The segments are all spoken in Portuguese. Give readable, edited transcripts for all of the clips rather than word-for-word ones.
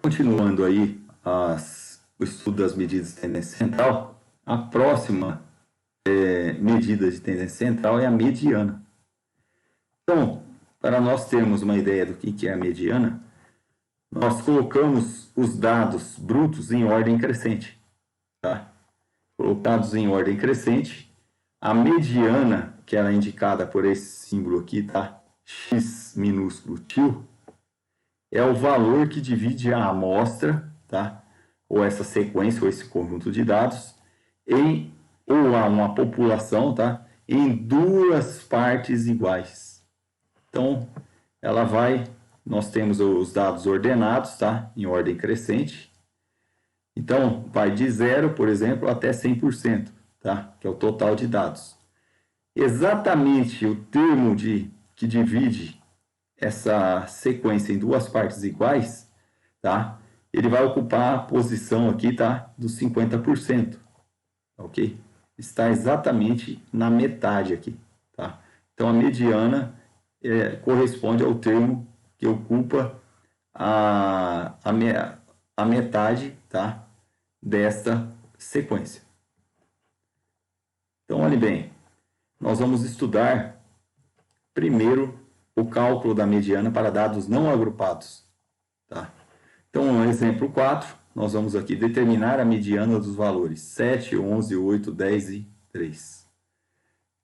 Continuando aí o estudo das medidas de tendência central, a próxima medida de tendência central é a mediana. Então, para nós termos uma ideia do que é a mediana, nós colocamos os dados brutos em ordem crescente. Tá? Colocados em ordem crescente, a mediana, que ela é indicada por esse símbolo aqui, tá? X minúsculo tio, é o valor que divide a amostra, tá? Ou essa sequência, ou esse conjunto de dados, ou uma população, tá? Em duas partes iguais. Então, nós temos os dados ordenados, tá? Em ordem crescente. Então, vai de 0, por exemplo, até 100%, tá? Que é o total de dados. Exatamente o termo que divide essa sequência em duas partes iguais, tá? Ele vai ocupar a posição aqui, tá? Dos 50%, ok? Está exatamente na metade aqui, tá? Então, a mediana corresponde ao termo que ocupa a metade, tá? Desta sequência. Então, olhe bem, nós vamos estudar primeiro o cálculo da mediana para dados não agrupados. Tá? Então, no exemplo 4, nós vamos aqui determinar a mediana dos valores 7, 11, 8, 10 e 3.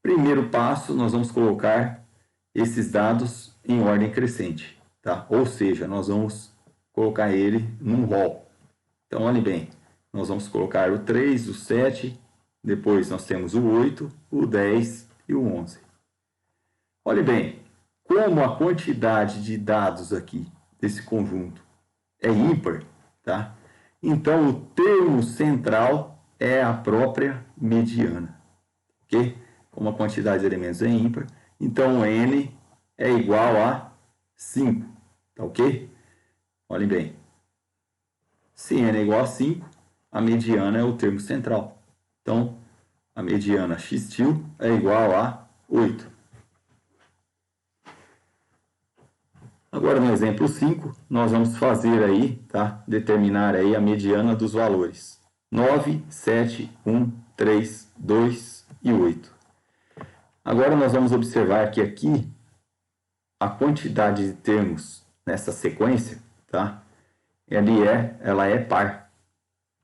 Primeiro passo, nós vamos colocar esses dados em ordem crescente. Tá? Ou seja, nós vamos colocar ele num rol. Então, olhe bem, nós vamos colocar o 3, o 7, depois nós temos o 8, o 10 e o 11. Olhe bem, como a quantidade de dados aqui desse conjunto é ímpar, tá? Então, o termo central é a própria mediana, ok? Como a quantidade de elementos é ímpar, então n é igual a 5, tá ok? Olhem bem, se n é igual a 5, a mediana é o termo central. Então, a mediana x' é igual a 8. Agora, no exemplo 5, nós vamos fazer aí, tá? Determinar aí a mediana dos valores 9, 7, 1, 3, 2 e 8. Agora, nós vamos observar que aqui a quantidade de termos nessa sequência, tá? Ela é par.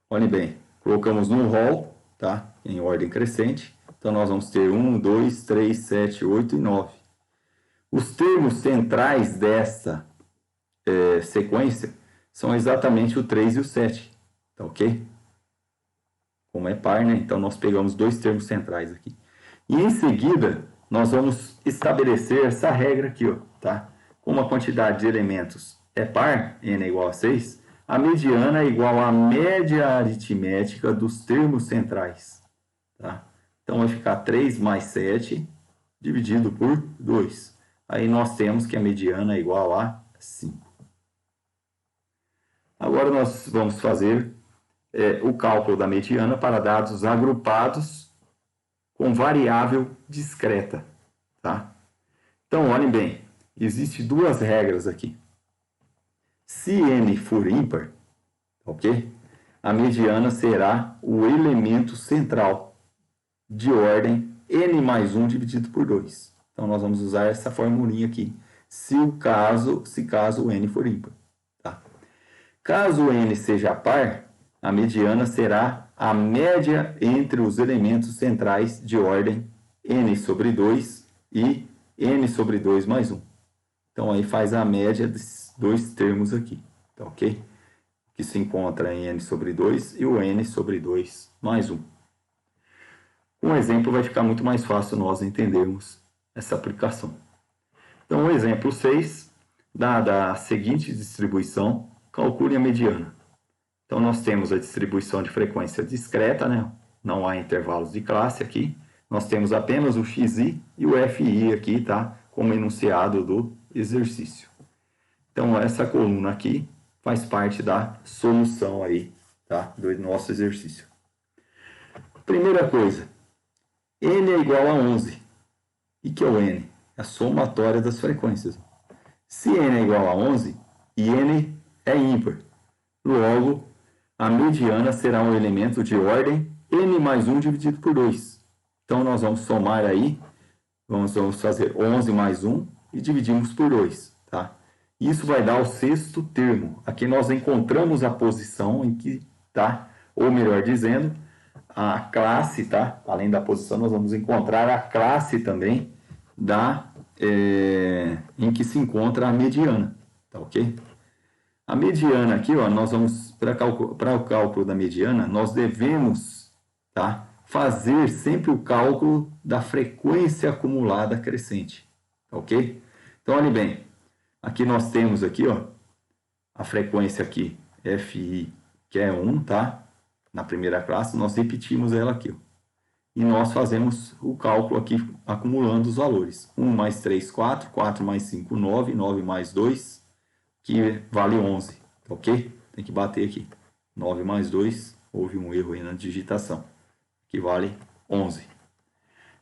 Olhe bem, colocamos no rol, tá? Em ordem crescente. Então, nós vamos ter 1, 2, 3, 7, 8 e 9. Os termos centrais dessa sequência são exatamente o 3 e o 7, tá ok? Como é par, né? Então, nós pegamos dois termos centrais aqui. E, em seguida, nós vamos estabelecer essa regra aqui, ó, tá? Como a quantidade de elementos é par, n é igual a 6, a mediana é igual à média aritmética dos termos centrais, tá? Então, vai ficar 3 mais 7 dividido por 2. Aí nós temos que a mediana é igual a 5. Agora nós vamos fazer o cálculo da mediana para dados agrupados com variável discreta. Tá? Então, olhem bem, existem duas regras aqui. Se n for ímpar, ok? A mediana será o elemento central de ordem n mais 1 dividido por 2. Então, nós vamos usar essa formulinha aqui, se caso o n for ímpar. Tá? Caso o n seja par, a mediana será a média entre os elementos centrais de ordem n sobre 2 e n sobre 2 mais 1. Então, aí faz a média desses dois termos aqui, tá ok? Que se encontra em n sobre 2 e o n sobre 2 mais 1. Com um exemplo, vai ficar muito mais fácil nós entendermos essa aplicação. Então, o exemplo 6, dada a seguinte distribuição, calcule a mediana. Então, nós temos a distribuição de frequência discreta, né? Não há intervalos de classe aqui. Nós temos apenas o xi e o fi aqui, tá? Como enunciado do exercício. Então, essa coluna aqui faz parte da solução aí, tá? Do nosso exercício. Primeira coisa, n é igual a 11. E que é o n? É a somatória das frequências. Se n é igual a 11 e n é ímpar, Logo, a mediana será um elemento de ordem n mais 1 dividido por 2. Então, nós vamos somar aí, vamos fazer 11 mais 1 e dividimos por 2, tá? Isso vai dar o sexto termo. Aqui nós encontramos a posição em que está, ou melhor dizendo, a classe, tá? Além da posição, nós vamos encontrar a classe também em que se encontra a mediana, tá ok? A mediana aqui, ó, nós vamos, para o cálculo da mediana, nós devemos, tá, fazer sempre o cálculo da frequência acumulada crescente, tá ok? Então, olhe bem, aqui nós temos aqui, ó, a frequência aqui, FI, que é 1, tá? Na primeira classe, nós repetimos ela aqui, ó. E nós fazemos o cálculo aqui, acumulando os valores. 1 mais 3, 4, 4 mais 5, 9, 9 mais 2, que vale 11, tá ok? Tem que bater aqui. 9 mais 2, houve um erro aí na digitação, que vale 11.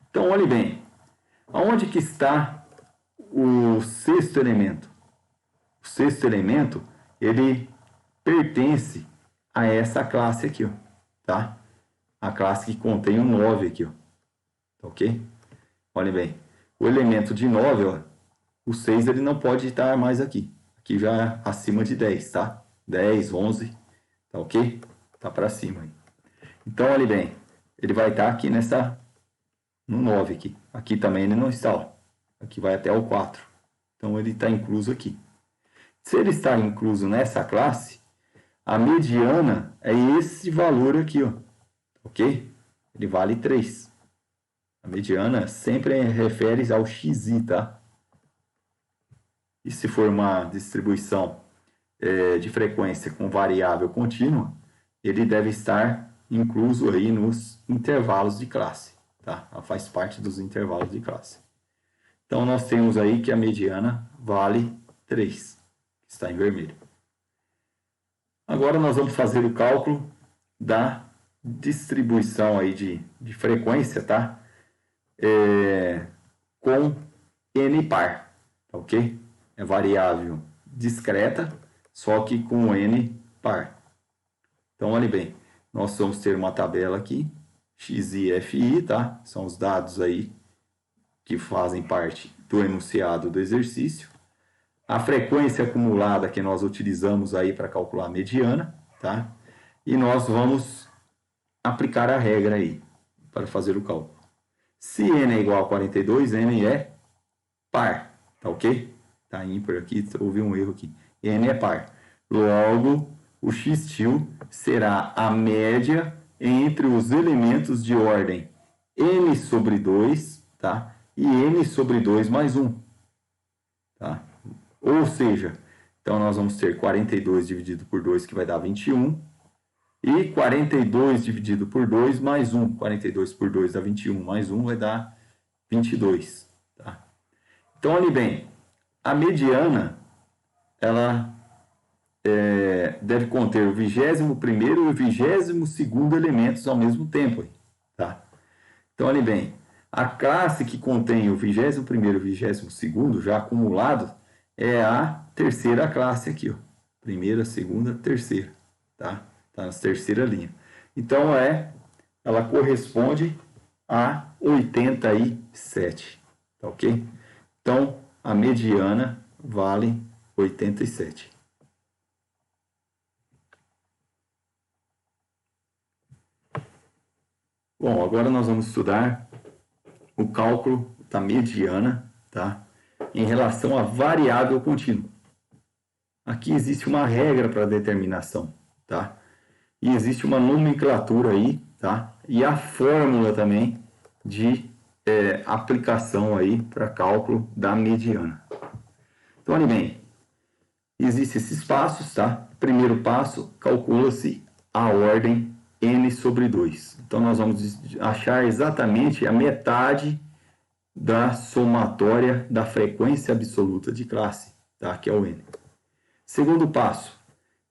Então, olhe bem, aonde que está o sexto elemento? O sexto elemento, ele pertence a essa classe aqui, ó, tá? A classe que contém o 9 aqui, ó, tá ok? Olhem bem, o elemento de 9, ó, o 6 ele não pode estar mais aqui. Aqui já é acima de 10, tá? 10, 11, tá ok? Tá para cima aí. Então, olhe bem, ele vai estar aqui no 9 aqui. Aqui também ele não está, ó. Aqui vai até o 4. Então, ele está incluso aqui. Se ele está incluso nessa classe, a mediana é esse valor aqui, ó. Ok? Ele vale 3. A mediana sempre refere ao xi, tá? E se for uma distribuição de frequência com variável contínua, ele deve estar incluso aí nos intervalos de classe, tá? Ela faz parte dos intervalos de classe. Então, nós temos aí que a mediana vale 3, que está em vermelho. Agora, nós vamos fazer o cálculo da distribuição aí de frequência, tá? Com n par, tá ok? É variável discreta, só que com n par. Então, olhe bem, nós vamos ter uma tabela aqui, xi e fi, tá? São os dados aí que fazem parte do enunciado do exercício. A frequência acumulada que nós utilizamos aí para calcular a mediana, tá? E nós vamos aplicar a regra aí para fazer o cálculo. Se n é igual a 42, n é par, tá ok? Tá ímpar aqui, houve um erro aqui. N é par. Logo, o x-til será a média entre os elementos de ordem n sobre 2, tá? E n sobre 2 mais 1, tá? Ou seja, então nós vamos ter 42 dividido por 2, que vai dar 21. E 42 dividido por 2 mais 1. 42 por 2 dá 21, mais 1 vai dar 22. Tá? Então, olhe bem, a mediana, ela deve conter o 21º e o 22º elementos ao mesmo tempo. Tá? Então, olhe bem, a classe que contém o 21º e o 22º, já acumulado, é a terceira classe aqui. Ó. Primeira, segunda, terceira. Tá? Está na terceira linha. Então, ela corresponde a 87. Tá ok? Então, a mediana vale 87. Bom, agora nós vamos estudar o cálculo da mediana, tá? Em relação à variável contínua. Aqui existe uma regra para determinação, tá? E existe uma nomenclatura aí, tá? E a fórmula também de aplicação aí para cálculo da mediana. Então, olha bem, existem esses passos, tá? Primeiro passo, calcula-se a ordem n sobre 2. Então, nós vamos achar exatamente a metade da somatória da frequência absoluta de classe, tá? Que é o n. Segundo passo,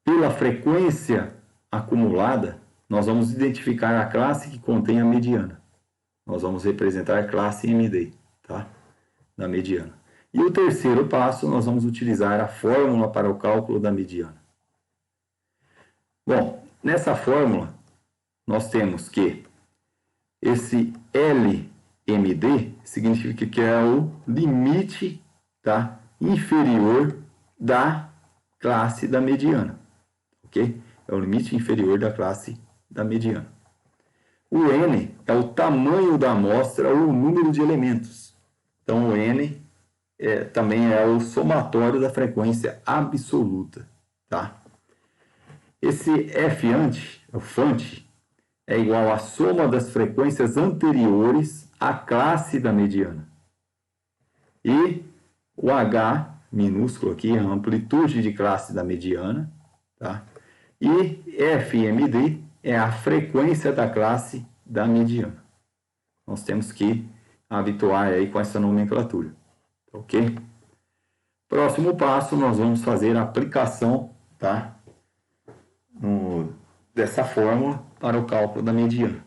pela frequência acumulada, nós vamos identificar a classe que contém a mediana. Nós vamos representar a classe MD, tá? Da mediana. E o terceiro passo, nós vamos utilizar a fórmula para o cálculo da mediana. Bom, nessa fórmula, nós temos que esse LMD significa que é o limite, tá, inferior da classe da mediana, ok? É o limite inferior da classe da mediana. O N é o tamanho da amostra ou o número de elementos. Então, o N também é o somatório da frequência absoluta, tá? Esse F ante, o FANT, é igual à soma das frequências anteriores à classe da mediana. E o H, minúsculo aqui, é a amplitude de classe da mediana, tá? E FMD é a frequência da classe da mediana. Nós temos que habituar aí com essa nomenclatura, ok? Próximo passo, nós vamos fazer a aplicação, tá? Dessa fórmula para o cálculo da mediana.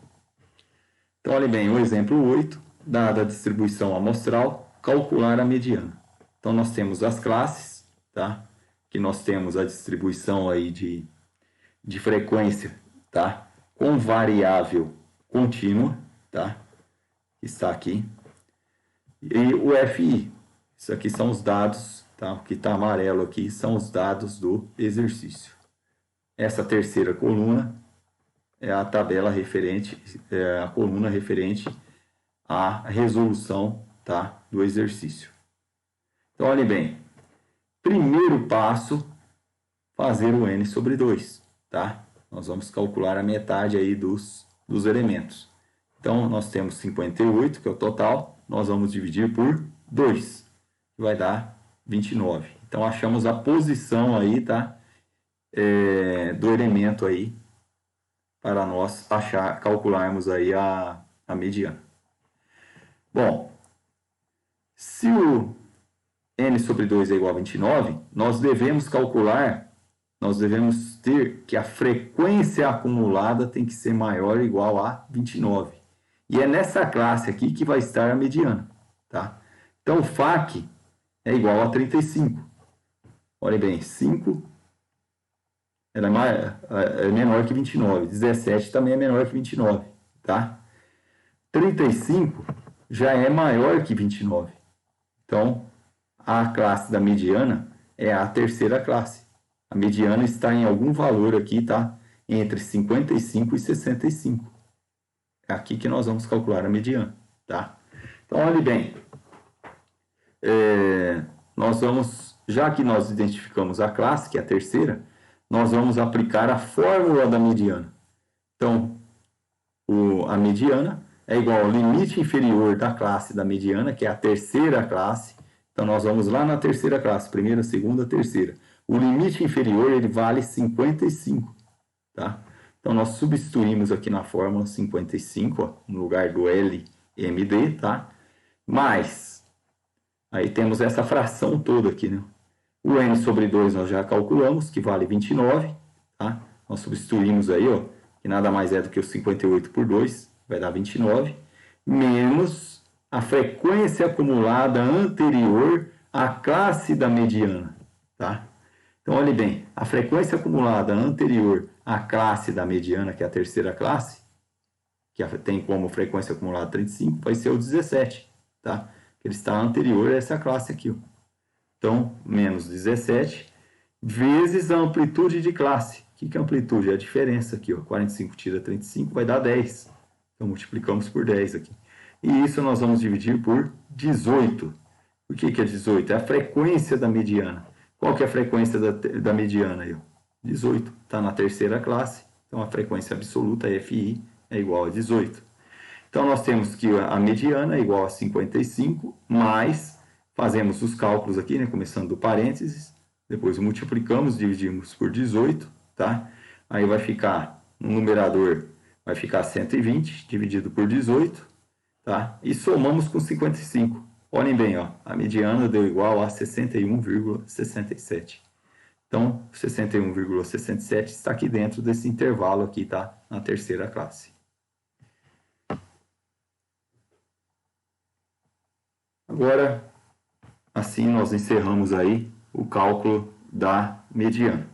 Então, olhe bem, o exemplo 8, dada a distribuição amostral, calcular a mediana. Então, nós temos as classes, tá? Que nós temos a distribuição aí de frequência, tá? Com variável contínua, tá? Está aqui. E o FI, isso aqui são os dados, tá? O que está amarelo aqui são os dados do exercício. Essa terceira coluna é a tabela referente, é a coluna referente à resolução, tá, do exercício. Então, olhe bem. Primeiro passo, fazer o n sobre 2, tá? Nós vamos calcular a metade aí dos elementos. Então, nós temos 58, que é o total, nós vamos dividir por 2, que vai dar 29. Então, achamos a posição aí, tá? Do elemento aí, para nós calcularmos aí a mediana. Bom, se o n sobre 2 é igual a 29, nós devemos ter que a frequência acumulada tem que ser maior ou igual a 29. E é nessa classe aqui que vai estar a mediana, tá? Então, o FAC é igual a 35. Olha bem, 5 é menor que 29. 17 também é menor que 29, tá? 35 já é maior que 29. Então, a classe da mediana é a terceira classe. A mediana está em algum valor aqui, tá? Entre 55 e 65. É aqui que nós vamos calcular a mediana, tá? Então, olhe bem. Já que nós identificamos a classe, que é a terceira, nós vamos aplicar a fórmula da mediana. Então, a mediana é igual ao limite inferior da classe da mediana, que é a terceira classe. Então, nós vamos lá na terceira classe, primeira, segunda, terceira. O limite inferior, ele vale 55, tá? Então, nós substituímos aqui na fórmula 55, ó, no lugar do LMD, tá? Mas, aí temos essa fração toda aqui, né? O n sobre 2 nós já calculamos, que vale 29, tá? Nós substituímos aí, ó, que nada mais é do que o 58 por 2, vai dar 29, menos a frequência acumulada anterior à classe da mediana, tá? Então, olhe bem, a frequência acumulada anterior à classe da mediana, que é a terceira classe, que tem como frequência acumulada 35, vai ser o 17, tá? Ele está anterior a essa classe aqui, ó. Então, menos 17, vezes a amplitude de classe. O que é amplitude? É a diferença aqui, ó. 45 tira 35, vai dar 10. Então, multiplicamos por 10 aqui. E isso nós vamos dividir por 18. O que é 18? É a frequência da mediana. Qual que é a frequência da mediana aí? 18. Está na terceira classe. Então, a frequência absoluta, FI, é igual a 18. Então, nós temos que a mediana é igual a 55, mais, fazemos os cálculos aqui, né, começando do parênteses, depois multiplicamos, dividimos por 18, tá? Aí vai ficar, no numerador, vai ficar 120, dividido por 18, tá? E somamos com 55. Olhem bem, ó, a mediana deu igual a 61,67. Então, 61,67 está aqui dentro desse intervalo aqui, tá? Na terceira classe. Agora, assim nós encerramos aí o cálculo da mediana.